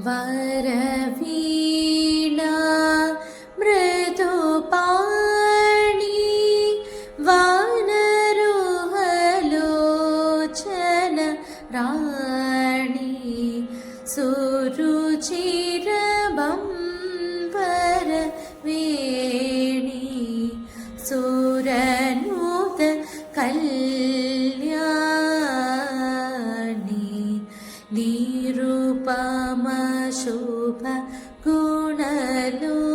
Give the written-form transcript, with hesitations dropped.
वरवीणा मृदुपाणि वानरोहलोचन राणि सुरुचिरबंबर वेणी सुरनुत कल्याणी निरुपम शुभ गुणलो